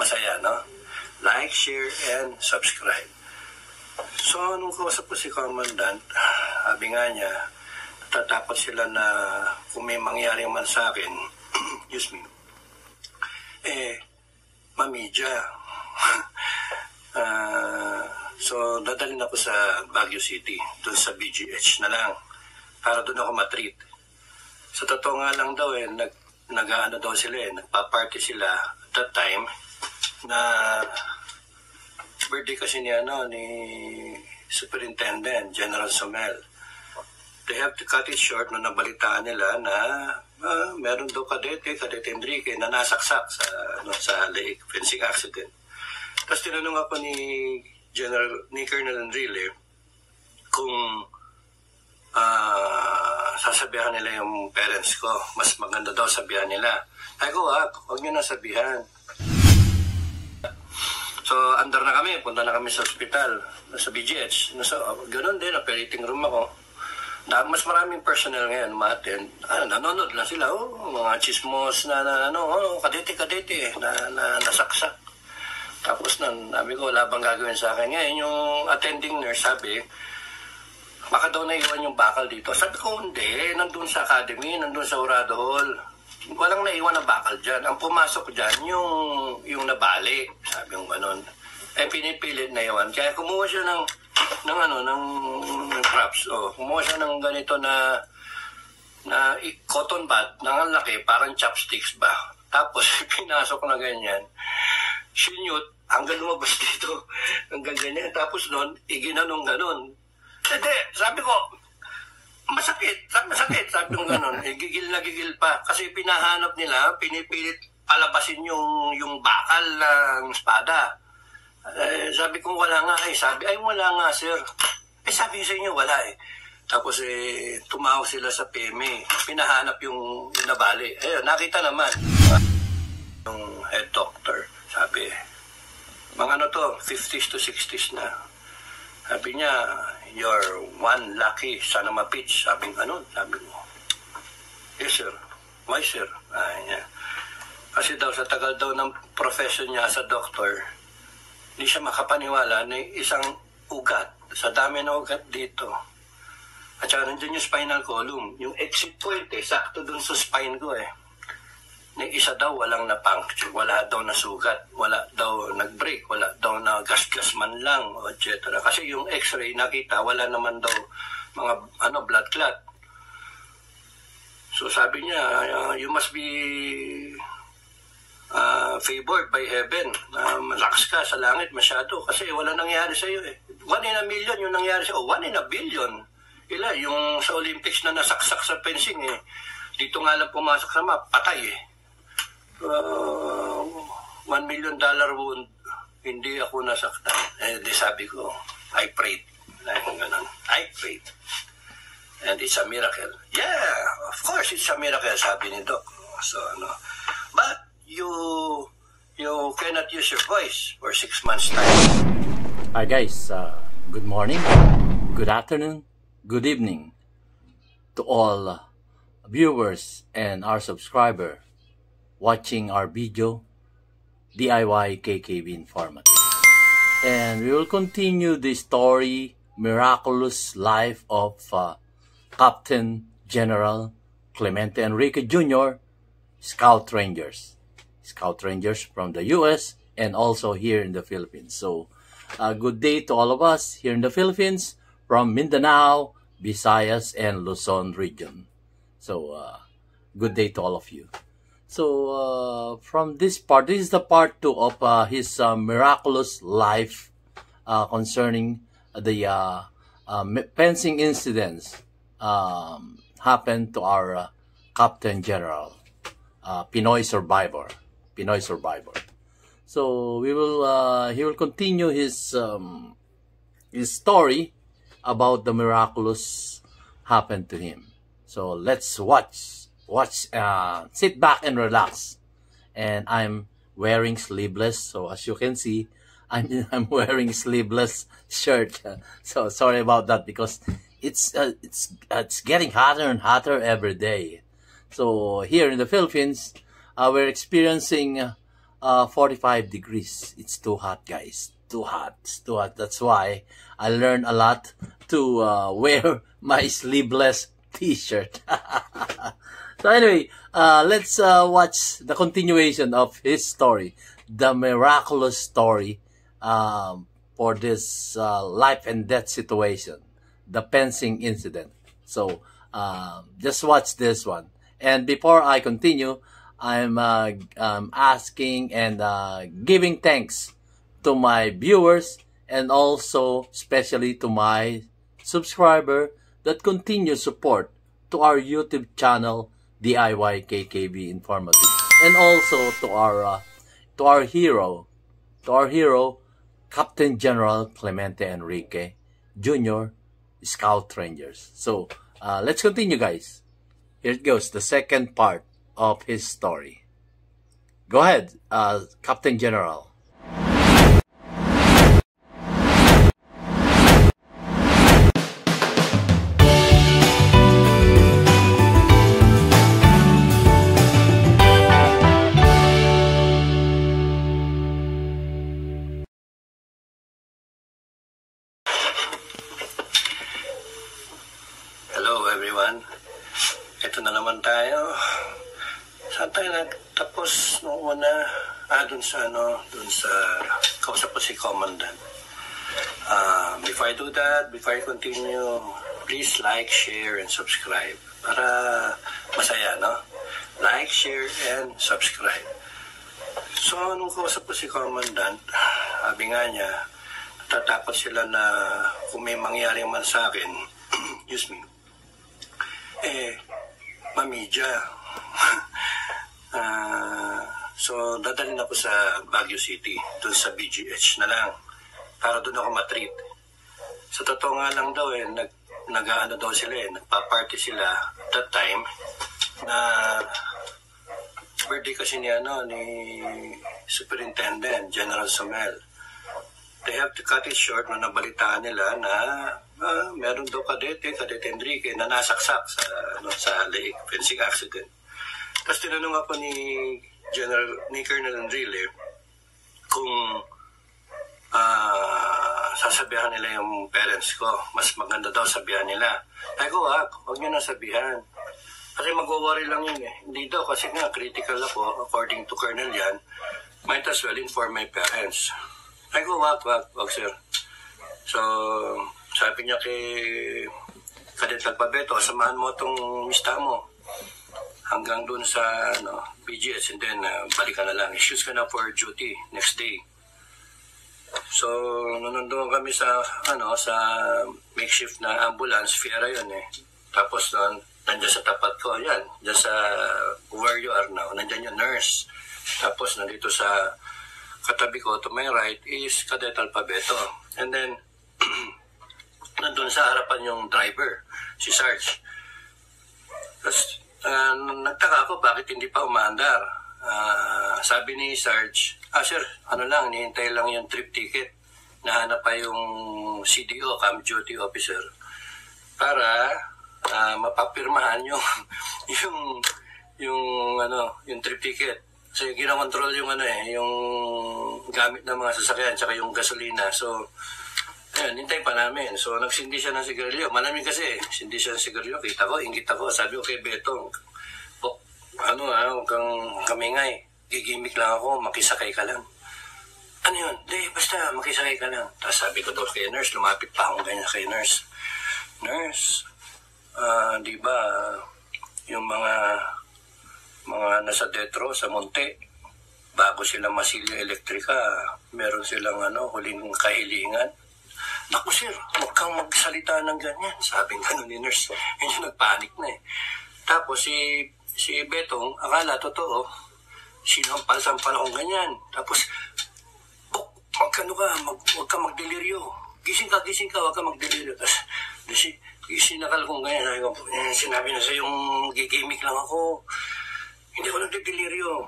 masaya, no? Like, share, and subscribe. So, nung kausap ko si Commandant, sabi nga niya, natatakot sila na kung may mangyari man sa akin, excuse me, mamidya. So, dadalhin ako sa Baguio City, doon sa BGH na lang, para doon ako matreat. Sa totoo nga lang daw nag-ano daw sila nagpa-party sila at that time na birthday kasi ni Superintendent General Somel. They have to cut it short nung nabalitaan nila na meron daw Kadete Enrique na nasaksak sa lake, fencing accident. Tapos tinanong ako ni Colonel Enrile kung sasabihan nila yung parents ko. Mas maganda daw sabihan nila. Ay ko, huwag nyo na sabihan. So, andar na kami. Punta na kami sa ospital, sa BGH. Ganun din, operating room ako. Mas maraming personnel ngayon, ma-attend. Nanonood lang sila, mga chismos kadete, nasaksak. Tapos sabi ko, wala bang gagawin sa akin. Ngayon, yung attending nurse sabi, baka daw naiwan yung bakal dito. Sabi ko, hindi. Nandun sa academy, nandun sa Urado Hall. Walang naiwan na bakal dyan. Ang pumasok dyan, yung nabali. Sabi yung ganun. Pinipilit na iwan. Kaya kumuha siya ng props. Kumuha siya ng ganito na cotton bud, ng laki, parang chopsticks ba. Tapos, pinasok na ganyan. Sinyut, hanggang lumabas dito. Hanggang ganyan. Tapos noon, iginanong ganun. Hindi, sabi ko, masakit, sabi ko gano'n. Gigil na gigil pa. Kasi pinahanap nila, pinipilit palabasin yung bakal ng espada. Sabi ko, wala nga. Sabi, wala nga, sir. Sabi sa inyo, wala Tapos tumawag sila sa PMA. Pinahanap yung nabali. Nakita naman. Yung head doctor, sabi, mga 50s to 60s na. Sabi niya, you're one lucky son of a bitch. Sabi ko, yes sir. Why sir? Niya. Kasi daw sa tagal daw ng profession niya sa doktor, hindi siya makapaniwala na isang ugat, sa dami na ugat dito. At saka nandiyan yung spinal column. Yung exit point sakto dun sa spine ko na isa daw walang na-puncture, wala daw nasugat, wala daw nag-break, wala daw na gas-gas man lang, etc. Kasi yung x-ray nakita, wala naman daw mga blood clot. So sabi niya, you must be favored by heaven. Malakas ka sa langit masyado kasi wala nangyari sa iyo 1 in a million yung nangyari sa 1 in a billion. Yung sa Olympics na nasaksak sa fencing dito nga lang pumasok sa map, patay $1 million wound, hindi ako nasaktan. Di sabi ko, I prayed. I prayed. And it's a miracle. Yeah, of course it's a miracle, sabi ni Doc. So, but you cannot use your voice for 6 months time. Hi guys, good morning, good afternoon, good evening to all viewers and our subscriber watching our video DIY KKB Informative. And we will continue the story, miraculous life of Captain General Clemente Enrique Jr., Scout Rangers from the US and also here in the Philippines. So good day to all of us here in the Philippines from Mindanao, Visayas, and Luzon region. So good day to all of you. So from this part, this is the part 2 of his miraculous life concerning the fencing incidents happened to our Captain General, Pinoy survivor. So he will continue his story about the miraculous happened to him. So let's watch, sit back and relax. And I'm wearing sleeveless, so as you can see, I'm wearing sleeveless shirt. So sorry about that because it's getting hotter and hotter every day. So here in the Philippines, we're experiencing 45 degrees. It's too hot, guys. Too hot. It's too hot. That's why I learned a lot to wear my sleeveless t-shirt. So anyway, let's watch the continuation of his story, the miraculous story for this life and death situation, the fencing incident. So just watch this one. And before I continue, I'm asking and giving thanks to my viewers and also especially to my subscriber that continue support to our YouTube channel, DIY KKB Informative, and also to our hero, Captain General Clemente Enrique Jr., Scout Rangers. So let's continue, guys. Here it goes, the second part of his story. Go ahead, Captain General. Hello everyone. Ito na naman tayo. Saan tayo nagtapos nung una? Dun sa kausap ko si Commandant. Before I do that, before I continue, please like, share, and subscribe. Para masaya, no? Like, share, and subscribe. So, nung kausap ko si Commandant, sabi nga niya, natatakot sila na kung may mangyari man sa akin, excuse me, mamidya. So, dadalhin ako sa Baguio City, dun sa BGH na lang, para dun ako matreat. Sa totoo nga lang daw nag-ano daw sila nagpa-party sila that time, na birthday kasi ni Superintendent General Somel. They have to cut it short na nabalitaan nila na meron daw Kadete Enrique na nasaksak sa lake, fencing accident. Tapos tinanong ako ni Colonel Enrile kung sasabihan nila yung parents ko. Mas maganda daw sabihan nila. Ay ko, huwag nyo na sabihan. Kasi mag-worry lang yun Hindi daw, kasi nga critical ako, according to Colonel yan, might as well inform my parents. Ay ko, wag sir. So, sabi niya kay Cadet Alpabeto, samahan mo itong mista mo hanggang dun sa BGS, and then balikan na lang. Issues ka na for duty next day. So, nandun kami sa makeshift na ambulance, Fiera yun Tapos nandiyan sa tapat ko, yan, dyan sa where you are now, nandiyan yung nurse. Tapos nandito sa katabi ko, to my right, is Cadet Alpabeto. And then, nandun sa harapan yung driver, si Sarge. Tapos, nagtaka ako bakit hindi pa umaandar. Sabi ni Sarge, sir, nihintay lang yung trip ticket. Nahanap pa yung CDO, Camp Duty Officer, para mapapirmahan yung trip ticket. Kasi ginakontrol yung yung gamit ng mga sasakyan tsaka yung gasolina. So, ayun, hintay pa namin. So, nagsindi siya ng sigarilyo. Malamig kasi, sindi siya ng sigarilyo. Kita ko, ingit ako. Sabi ko kay Betong, huwag kang kamingay. Gigimik lang ako, makisakay ka lang. Ano yun? Di, basta, makisakay ka lang. Tapos sabi ko daw kay nurse, lumapit pa akong ganyan kay nurse. Nurse, di ba, yung mga nasa detro, sa Monte, bago sila masilyo elektrika, meron silang huling kahilingan. Naku sir, huwag kang magsalita ng ganyan. Sabi nga ni nurse, hindi nagpanik na Tapos si Betong, akala totoo, sinampal-sampal akong ganyan. Tapos, huwag kang magdeliryo. Gising ka, huwag kang magdeliryo. Tapos, sinakal kong ganyan. Sinabi na sa yung gigimik lang ako. Hindi ko nagdedeliryo.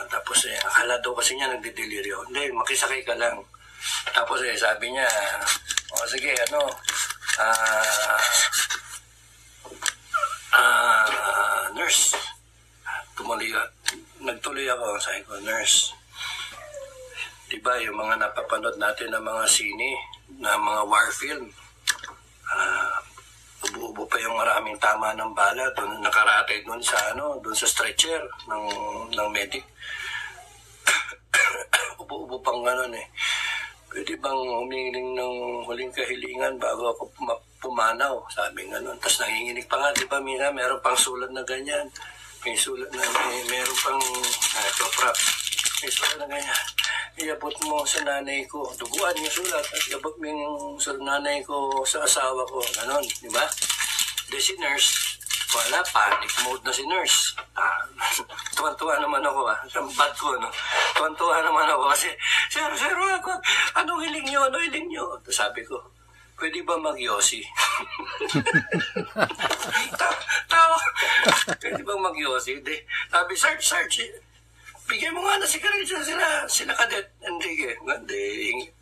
Tapos akala daw kasi niya nagdedeliryo. Hindi, makisakay ka lang. Tapos sabi niya, sige, nurse, nagtuloy ako, sabi ko, nurse, ba, yung mga napapanood natin ng mga sine, na mga war film. Ubo-ubo pa yung maraming tama ng bala doon, nakaratay doon sa doon sa stretcher ng medic. Ubo-ubo pang gano'n eh. Pwede bang humiling ng huling kahilingan bago ako pumanaw? Sabi gano'n. Tapos nanginginig pa nga, di ba, Mina? Meron pang sulat na ganyan. May sulat na, meron pang, ito, prop. May sulat na ganyan. Iabot mo sa nanay ko. Duguan yung sulat. At iabot mo yung sa nanay ko sa asawa ko. Ganon, di ba? De si nurse, wala, panic mode na si nurse. Tuwan-tuwa naman ako bad ko, no? Tuwan-tuwa naman ako kasi, sir, ako, anong hiling nyo? Sabi ko, pwede ba mag-yosi? Tawa. Pwede ba mag-yosi? Sabi, Sarge, bigyan mo nga na sigarilyo sila Cadet Enrique.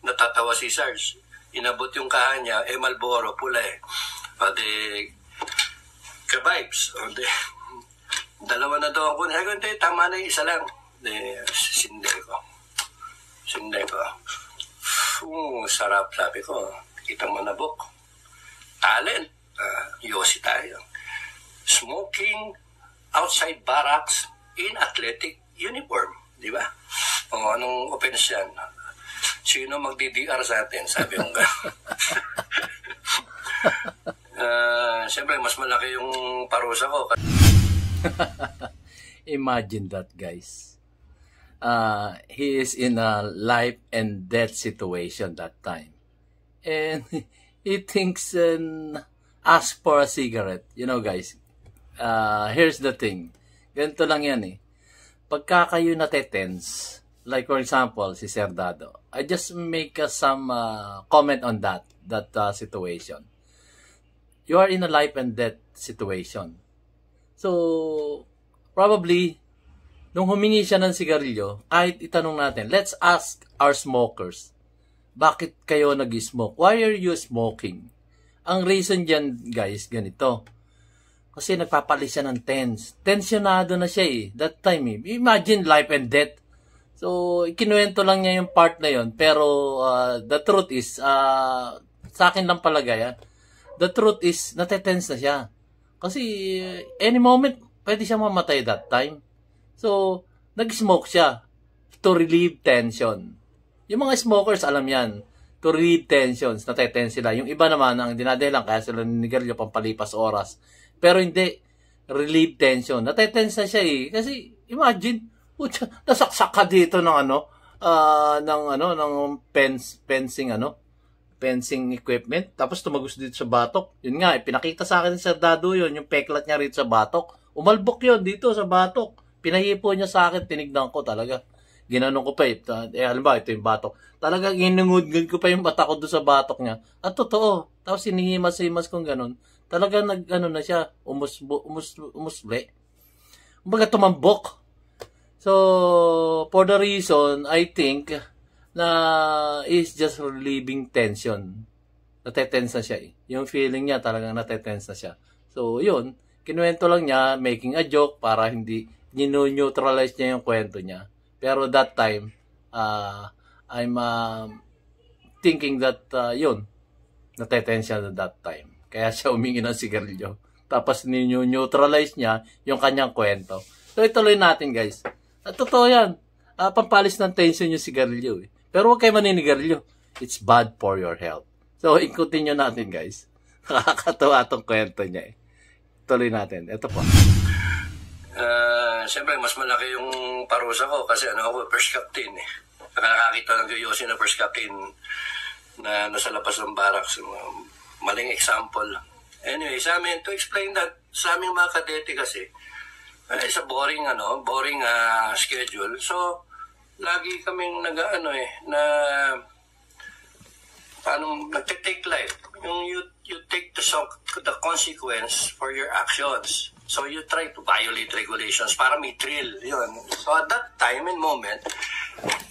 Natatawa si Sarge. Inabot yung kahan niya, Marlboro, pula eh. Ka-vibes. Dalawa na daw ako. Hindi, tama na isa lang. Sinde ko. Sarap, sabi ko. Kita mo na book. Talent. Yosi tayo. Smoking outside barracks in athletic uniform. Di ba? O, anong offense yan? Sino magdi-DR sa atin? Sabi ko nga. Siyempre, mas malaki yung parusa ko. Imagine that, guys. He is in a life and death situation that time. And he thinks and asks for a cigarette. You know, guys, here's the thing. Ganito lang yan eh. Pagka kayo natetense, like for example, si Sir Dado, I just make some comment on that situation. You are in a life and death situation. So, probably, nung humingi siya ng sigarilyo, kahit itanong natin, let's ask our smokers, bakit kayo nag-smoke? Why are you smoking? Ang reason dyan, guys, ganito. Kasi nagpapalit siya ng tense. Tensionado na siya eh. That time eh. Imagine life and death. So, ikinuwento lang niya yung part na yon. Pero, the truth is, sa akin lang palagay, the truth is, natetense na siya. Kasi, any moment, pwede siya mamatay that time. So, nag-smoke siya to relieve tension. Yung mga smokers, alam yan. To relieve tensions, natetense sila. Yung iba naman, ang dinadahilan, kaya sila ninigarilyo pampalipas oras. Pero hindi, relieve tension. Natetense na siya eh. Kasi, imagine, nasaksak ka dito ng fencing equipment, tapos tumagos dito sa batok. Yun nga, pinakita sa akin sa Dado yun, yung peklat niya rito sa batok. Umalbok yun dito sa batok. Pinahipo niya sa akin, tinignan ko talaga. Ginanong ko pa alam ba, ito yung batok. Talaga, ginungudgod ko pa yung mata ko doon sa batok niya. At totoo, tapos sinihimas-himas kong ganun. Talaga na siya, umusble. Kumbaga tumambok. So, for the reason, I think, na is just relieving tension. Natetense na siya eh. Yung feeling niya talagang natetense na siya. So, yun. Kinuwento lang niya, making a joke para hindi neutralize niya yung kwento niya. Pero that time, I'm thinking that, yun, natetense siya that time. Kaya siya humingi ng sigarilyo. Tapos neutralize niya yung kanyang kwento. So, ituloy natin, guys. At totoo yan. Pampalis ng tension yung sigarilyo eh. Pero huwag kayo maninigarilyo. It's bad for your health. So, i-continue natin, guys. Nakakatawa itong kwento niya eh. Tuloy natin. Ito po. Siyempre, mas malaki yung parusa ko kasi ako, first captain eh. Nakakita ng Yosi na first captain na nasa labas ng barracks. Maling example. Anyway, sa amin, to explain that, sa aming mga kadete kasi, it's a boring schedule. So, lagi kaming nagtitake life. Yung you take the consequence for your actions. So, you try to violate regulations para may thrill. Yun. So, at that time and moment,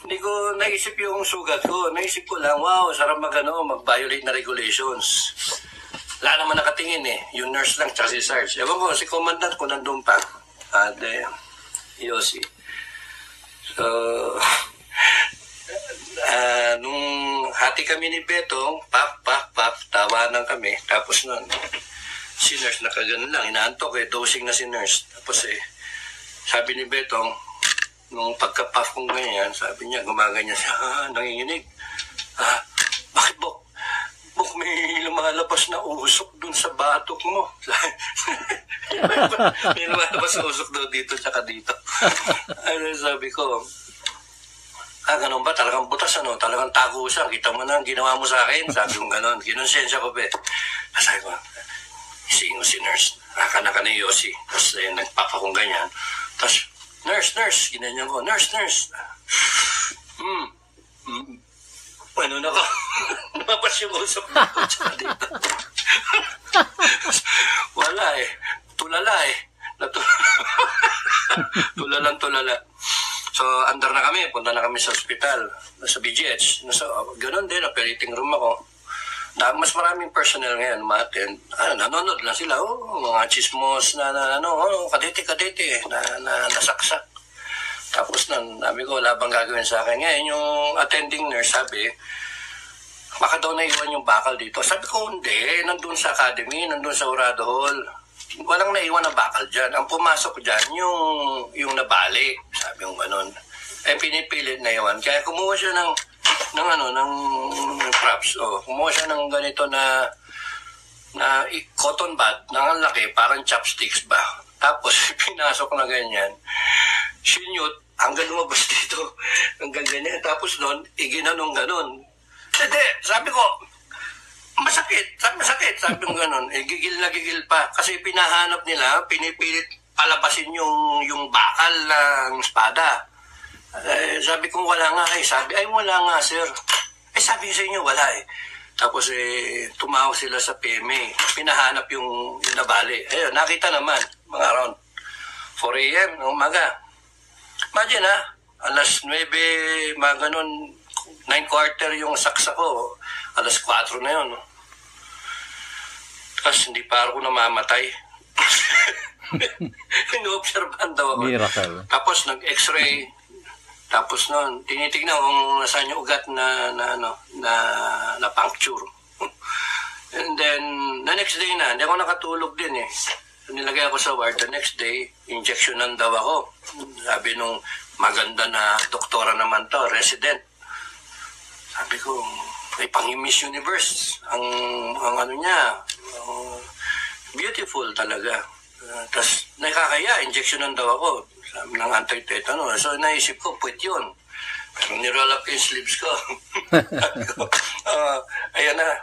hindi ko naisip yung sugat ko. Naisip ko lang, wow, sarap mag-violate na regulations. Wala naman nakatingin eh. Yung nurse lang, tsaka si Sarge. Ewan ko, si commandant ko nandun pa. At Yosi. So, bati kami ni Betong, pak, tawanan kami. Tapos nun, si nurse nakaganon lang, inaantok dosing na si nurse. Tapos sabi ni Betong, nung pagka-puff kong ganyan, sabi niya, gumaganyan siya, nanginginig. Bakit, Bok? Bok, may lumalabas na usok dun sa batok mo. May lumalabas na usok daw dito, tsaka dito. Sabi ko, ganun ba? Talagang butas, Talagang tagusan. Kita mo na ang ginawa mo sa akin. Sabi ko ganun. Kinonsensya ko, Sabi ko, singo si nurse. Naka na Yossi. Tapos nagpapakong ganyan. Tapos, nurse. Ginanyan ko, nurse. Ano na ka? Lumabas yung usok dito, tsaka dito. Wala Tulala Tulala. So, andar na kami. Punta na kami sa ospital. Sa BGH. Ganun din. Operating room ako. Mas maraming personnel ngayon ma-attend. Nanonood lang sila. Mga chismos na kadete. Na nasaksak. Tapos sabi ko, wala bang gagawin sa akin. Ngayon, yung attending nurse sabi, baka daw naiwan yung bakal dito. Sabi ko, hindi. Nandun sa academy, nandun sa Urado Hall. Walang naiwan na bakal dyan. Ang pumasok dyan, yung nabali. Sabi yung ganun. Pinipilit na iwan. Kaya kumuha siya ng props. Kumuha siya ng ganito na cotton bud, na ang laki, parang chopsticks ba. Tapos, pinasok na ganyan. Sinyot, hanggang lumabas dito. Hanggang ganyan. Tapos noon, iginanong ganun. Hindi, sabi ko, masakit. Sabi ko ganun. Gigil na gigil pa. Kasi pinahanap nila, pinipilit palabasin yung bakal ng espada. Sabi ko, wala nga. Sabi, wala nga, sir. Sabi sa inyo, wala Tapos tumawag sila sa PMA. Pinahanap yung nabali. Ayun, nakita naman. Mga around 4 a.m. ng umaga. Imagine alas 9, mga ganun, 9:15 yung saksa ko. Alas 4 na yun. Tapos hindi pa ako namamatay. Ino-observan daw ako. Miracle. Tapos nag-x-ray. Tapos noon, tinitignan kung nasaan yung ugat na puncture. And then, the next day na, hindi ako nakatulog din Nilagay ako sa ward. The next day, injectionan daw ako. Sabi nung maganda na doktora naman to, resident. Sabi ko, pang Miss Universe. Ang niya, beautiful talaga. Tapos, nakakaya, injectionan daw ako. Sabi ng anti-tetano. So, naisip ko, puwet yun. Pero niroll up yung sleeves ko. Ayan na,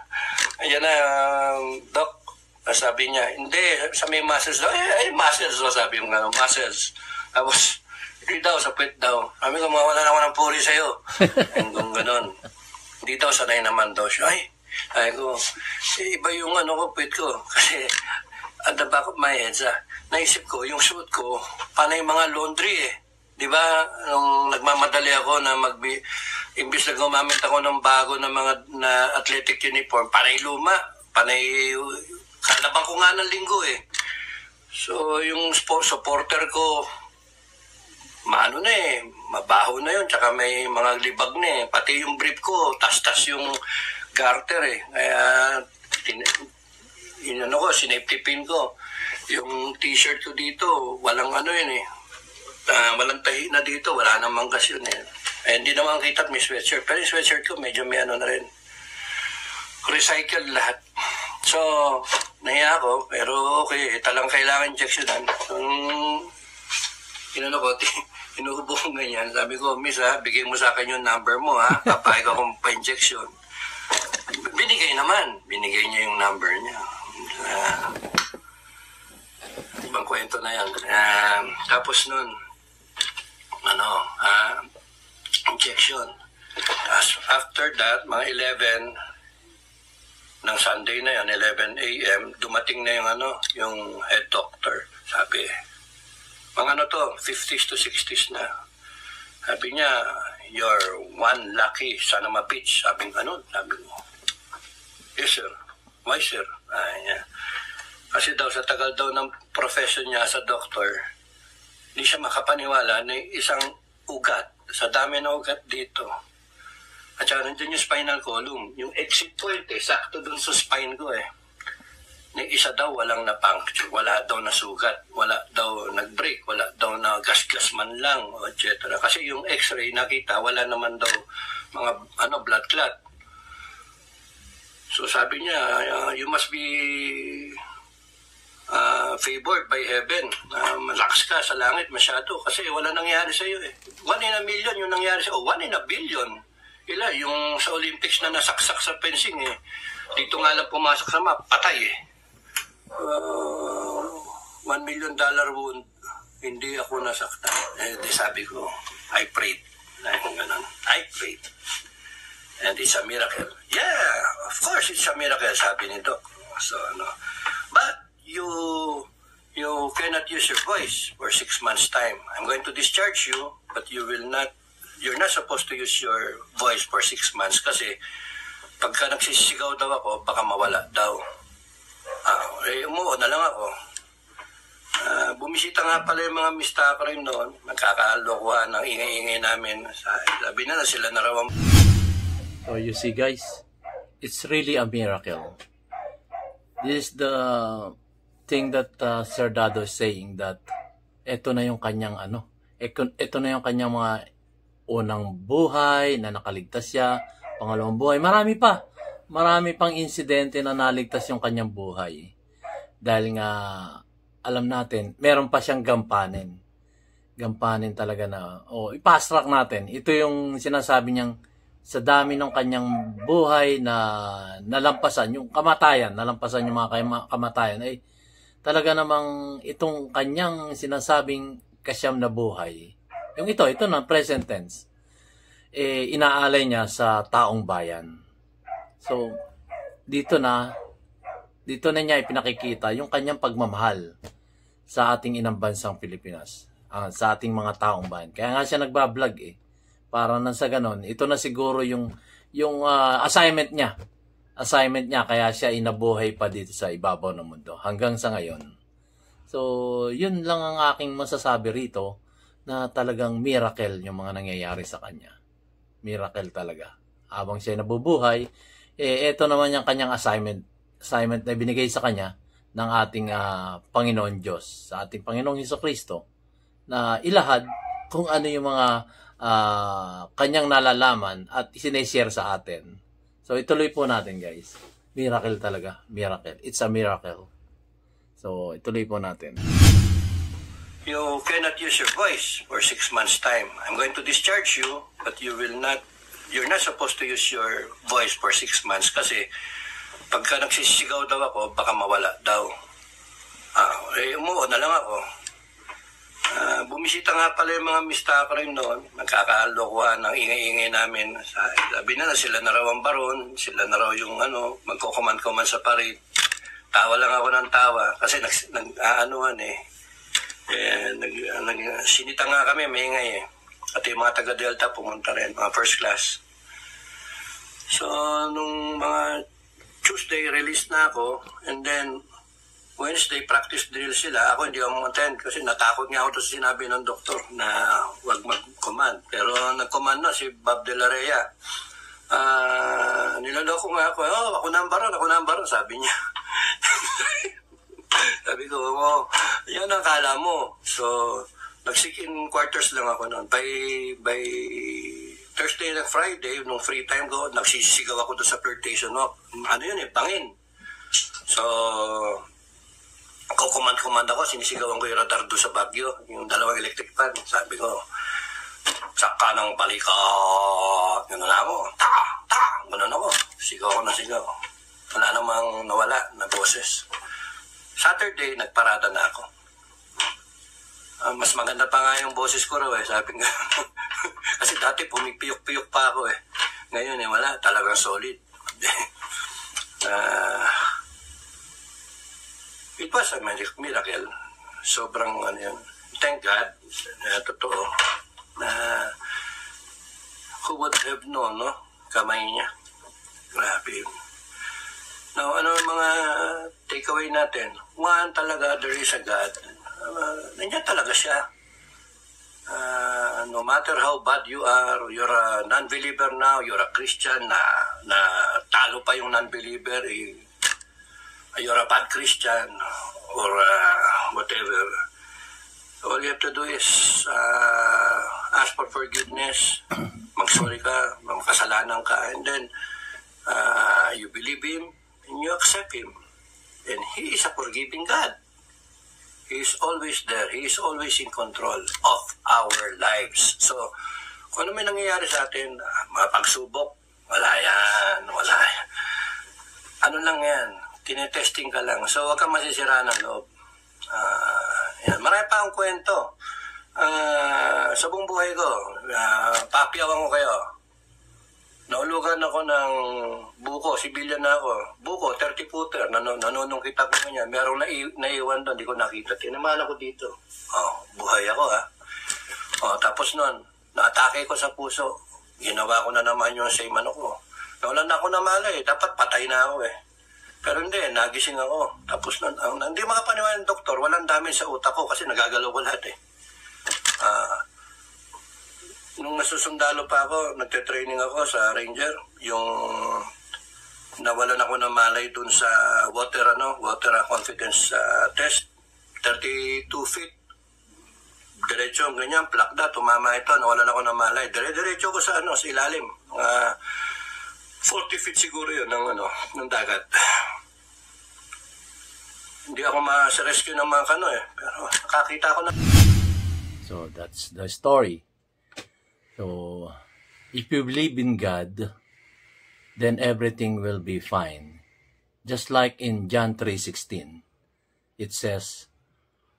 Doc. Sabi niya, hindi, sa may muscles daw. Muscles daw, sabi yung muscles. Tapos, hindi daw, sa puwet daw. Sabi ko, mawala na ako ng puri sa'yo. Hanggang ganon. Hindi daw, sanay naman daw siya. Ay ko, iba yung puwet ko. Kasi, at the back of my head, naisip ko, yung suit ko, panay mga laundry Di ba, nung nagmamadali ako na imbis na gumamit ako ng bago na mga athletic uniform, panay luma, panay, kalabang ko nga ng linggo So, yung supporter ko, mabaho na yun, tsaka may mga libag na Pati yung brief ko, tas-tas yung garter Kaya, sinafety pin ko. Yung t-shirt ko dito, walang walang tahi na dito, wala namang gas yun hindi naman kita may sweatshirt. Pero yung sweatshirt ko, medyo may na rin. Recycle lahat. So, nahiya ako, pero okay, talang kailangan injectionan. Inuubo ko ganyan. Sabi ko, Miss bigay mo sa akin yung number mo Papayag akong pa-injection. Binigay niya yung number niya. Ibang kwento na yan. Tapos nun, injection. After that, mga 11 ng Sunday na yan, 11 a.m., dumating na yung head doctor. Sabi, mga 50s to 60s na. Sabi niya, you're one lucky son of a bitch. Sabi ko, yes, sir. Why, sir? Kasi daw, sa tagal daw ng profession niya sa doktor, hindi siya makapaniwala na isang ugat, sa dami ng ugat dito, At saka nandiyan yung spinal column. Yung exit point sakto dun sa spine ko Yung isa daw walang na-puncture, wala daw nasugat, wala daw nag-break, wala daw na gas-gas man lang, etc. Kasi yung x-ray nakita, wala naman daw mga blood clot. So sabi niya, you must be favored by heaven. Malakas ka sa langit masyado kasi wala nangyari sa iyo 1 in a million yung nangyari sa 1 in a billion. Yung sa Olympics na nasaksak sa fencing Dito nga lang pumasok sa map, patay $1 million wound, hindi ako nasaktan. Di sabi ko, I prayed. I prayed. And it's a miracle. Yeah, of course it's a miracle, sabi ni Doc. So, but you cannot use your voice for 6 months' time. I'm going to discharge you, but you're not supposed to use your voice for 6 months kasi pagka nagsisigaw daw ako, baka mawala daw. Umuo na lang ako. Bumisita nga pala yung mga mistaka rin noon. Nagkakalokohan ng ingay-ingay namin. Sabi na sila na raw. So you see guys, it's really a miracle. This is the thing that Sir Dado is saying, that ito na yung kanyang ito na yung kanyang mga unang buhay na nakaligtas siya, pangalawang buhay, marami pang insidente na naligtas yung kanyang buhay. Dahil nga alam natin, meron pa siyang gampanin talaga na, i-fast track natin. Ito yung sinasabi niyang sa dami ng kanyang buhay na nalampasan, yung kamatayan, nalampasan yung mga kamatayan, ay talaga namang itong kanyang sinasabing kasyam na buhay. Yung ito na present tense, inaalay niya sa taong bayan. So, dito na niya ipinakikita yung kanyang pagmamahal sa ating inang bansang Pilipinas, sa ating mga taong bayan. Kaya nga siya nagbablog para nang sa ganon, ito na siguro yung assignment niya. Kaya siya inabuhay pa dito sa ibabaw ng mundo hanggang sa ngayon. So, yun lang ang aking masasabi rito, na talagang miracle yung mga nangyayari sa kanya. Miracle talaga. Habang siya nabubuhay, ito naman yung kanyang assignment na binigay sa kanya ng ating Panginoon Diyos, sa ating Panginoong Hesukristo, na ilahad kung ano yung mga kanyang nalalaman at isineshare sa atin. So ituloy po natin guys. Miracle talaga. Miracle. It's a miracle. So ituloy po natin. You cannot use your voice for 6 months' time. I'm going to discharge you, but you're not supposed to use your voice for 6 months kasi pagka nagsisigaw daw ako, baka mawala daw. Umuo na lang ako. Bumisita nga pala yung mga mistaka rin noon. Nagkakalokohan ng ingay-ingay namin. Sabi na sila na raw ang baron, sila na raw yung magkukuman-kuman sa parade. Tawa lang ako ng tawa kasi sinita nga kami, maingay At yung mga taga-Delta pumunta rin, mga first class. So, nung mga Tuesday, release na ako, and then Wednesday, practice drill sila. Ako hindi ako mag-attend kasi natakot nga ako sa sinabi ng doktor na huwag mag-command. Pero nag-command na si Bob De La Rhea. Niloloko nga ako, ako na ang baron, sabi niya. Sabi ko, yan ang kala mo. So, nag-sit-in quarters lang ako noon. By Thursday and Friday, nung free time ko, nagsisigaw ako doon sa flirtation walk. Bangin. So, kukumand ako, sinisigawan ko yung radar doon sa Baguio, yung 2 electric fan. Sabi ko, saka ng balikat. Ganun ako. Ganun ako. Sigaw ako na sigaw. Wala namang nawala na boses. Saturday, nagparada na ako. Mas maganda pa nga yung boses ko raw sabi nga. Kasi dati pumipiyok-piyok pa ako Ngayon wala, talagang solid. It was a miracle. Sobrang yun. Thank God. Totoo. Who would have known, no? Kamay niya. Grabe yun. Now, ano ang mga takeaway natin? One, talaga, there is a God. Nandiyan talaga siya. No matter how bad you are, you're a non-believer now, you're a Christian na talo pa yung non-believer, you're a bad Christian or whatever. All you have to do is ask for forgiveness, mag-sorry ka, makasalanan ka, and then you believe Him and you accept Him. And He is a forgiving God. He is always there. He is always in control of our lives. So, kung ano may nangyayari sa atin, mga pagsubok, wala yan, wala yan. Ano lang yan, tinetesting ka lang. So, huwag kang masisira ng loob. Yan. Marami pa akong kwento. Sa buong buhay ko, papiyawan ko kayo. Naulugan ako ng buko, sibilyan na ako. Buko, 30-footer, nanunong kita ko niya. Merong naiwan doon, di ko nakita. Tinamaan ako dito. Buhay ako ha. Tapos nun, naatake ko sa puso. Ginawa ko na naman yung same ano ko. Nawalan na ako na malay, dapat patay na ako eh. Pero hindi, nagising ako. Tapos nun, hindi makapaniwala ng doktor, walang damage sa utak ko kasi nagagalaw ko lahat eh. Nung nasusundalo pa ako, nagte-training ako sa Ranger, yung nawalan ako ng malay dun sa water confidence test, 32 feet. Diretso, ganyan, plakda, tumama ito, nawalan ako ng malay. Diretso ko sa sa ilalim. 40 feet siguro yun ng dagat. Hindi ako ma-rescue ng mga pero nakakita ko na. So that's the story. So, if you believe in God, then everything will be fine. Just like in John 3:16, it says,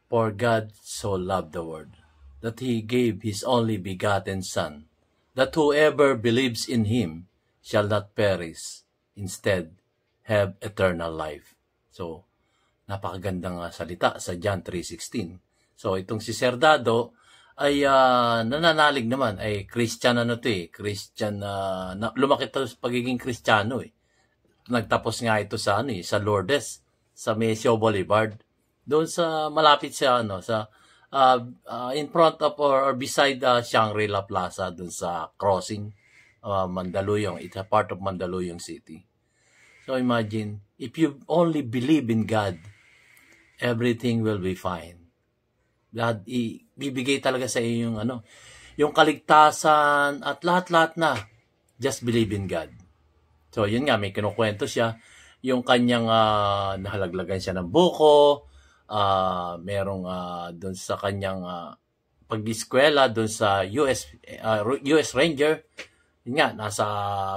"For God so loved the world, that He gave His only begotten Son, that whoever believes in Him shall not perish, instead have eternal life." So, napakagandang salita sa John 3:16. So, itong si Sir Dado ay nananalig naman, ay Christian Christian, lumaki ito sa pagiging Kristiyano eh. Nagtapos nga ito sa sa Lourdes, sa Mesio Boulevard, doon sa malapit sa in front of or beside Shangri-La Plaza, doon sa crossing Mandaluyong. It's a part of Mandaluyong City. So imagine, if you only believe in God, everything will be fine. God ibibigay talaga sa iyo yung kaligtasan at lahat-lahat na. Just believe in God. So, yun nga, may kinukwento siya. Yung kanyang nahalaglagan siya ng buko, merong doon sa kanyang pag-eskwela, doon sa US Ranger. Yun nga, nasa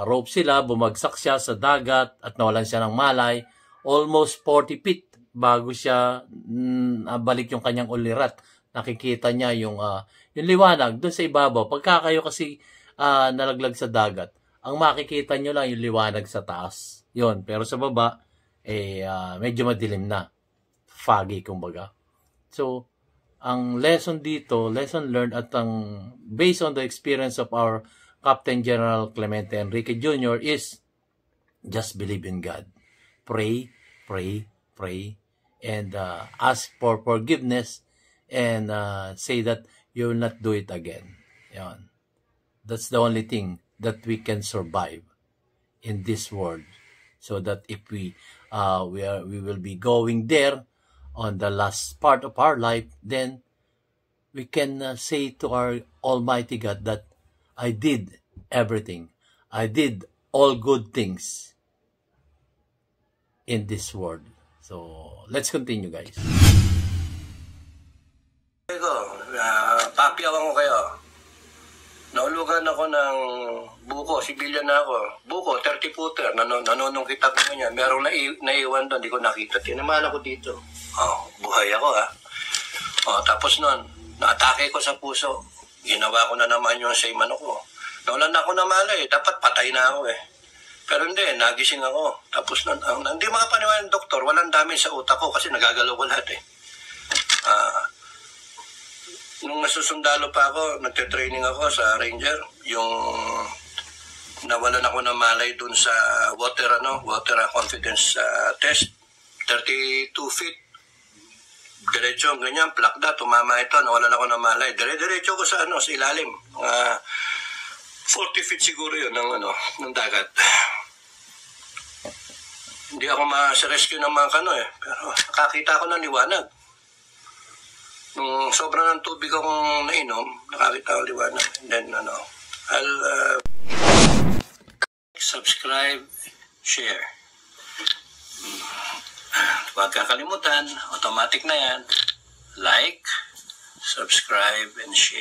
rope sila, bumagsak siya sa dagat at nawalan siya ng malay. Almost 40 feet bago siya balik yung kanyang ulirat. Nakikita niya yung liwanag doon sa ibabaw. Pagka kayo kasi nalaglag sa dagat, ang makikita nyo lang yung liwanag sa taas. Yun. Pero sa baba, medyo madilim na. Foggy, kumbaga. So, ang lesson dito, lesson learned at based on the experience of our Captain General Clemente Enrique Jr. is just believe in God. Pray, pray, pray, and ask for forgiveness, and say that you will not do it again. Yan. That's the only thing that we can survive in this world. So that if we will be going there on the last part of our life, then we can say to our Almighty God that I did everything. I did all good things in this world. So let's continue, guys. Papiyawan ko kayo. Naulugan ako ng buko, sibilyan na ako. Buko, 30-footer, nanunong kita ko niya. Merong naiwan doon, di ko nakita. Tinamaan ako dito. Buhay ako ha. Tapos nun, naatake ko sa puso. Ginawa ko na naman yung same ko. Nawalan na ako na malay, dapat patay na ako eh. Pero hindi, nagising ako. Tapos nun, hindi makapaniwala ng doktor, walang damage sa utak ko kasi nagagalaw ko lahat eh. Nung nasusundalo pa ako, nagte-training ako sa Ranger, yung nawalan ako ng malay dun sa water confidence test, 32 feet. Diretso, ganyan, plakda, tumama ito, nawalan ako ng malay. Diretso ko sa sa ilalim. 40 feet siguro yun ng dagat. Hindi ako ma-rescue ng mga pero nakakita ako ng liwanag. Nung sobrang ng tubig akong nainom, nakakita ako liwanag. And then, I'll subscribe, share. Huwag kakalimutan, automatic na yan. Like, subscribe, and share.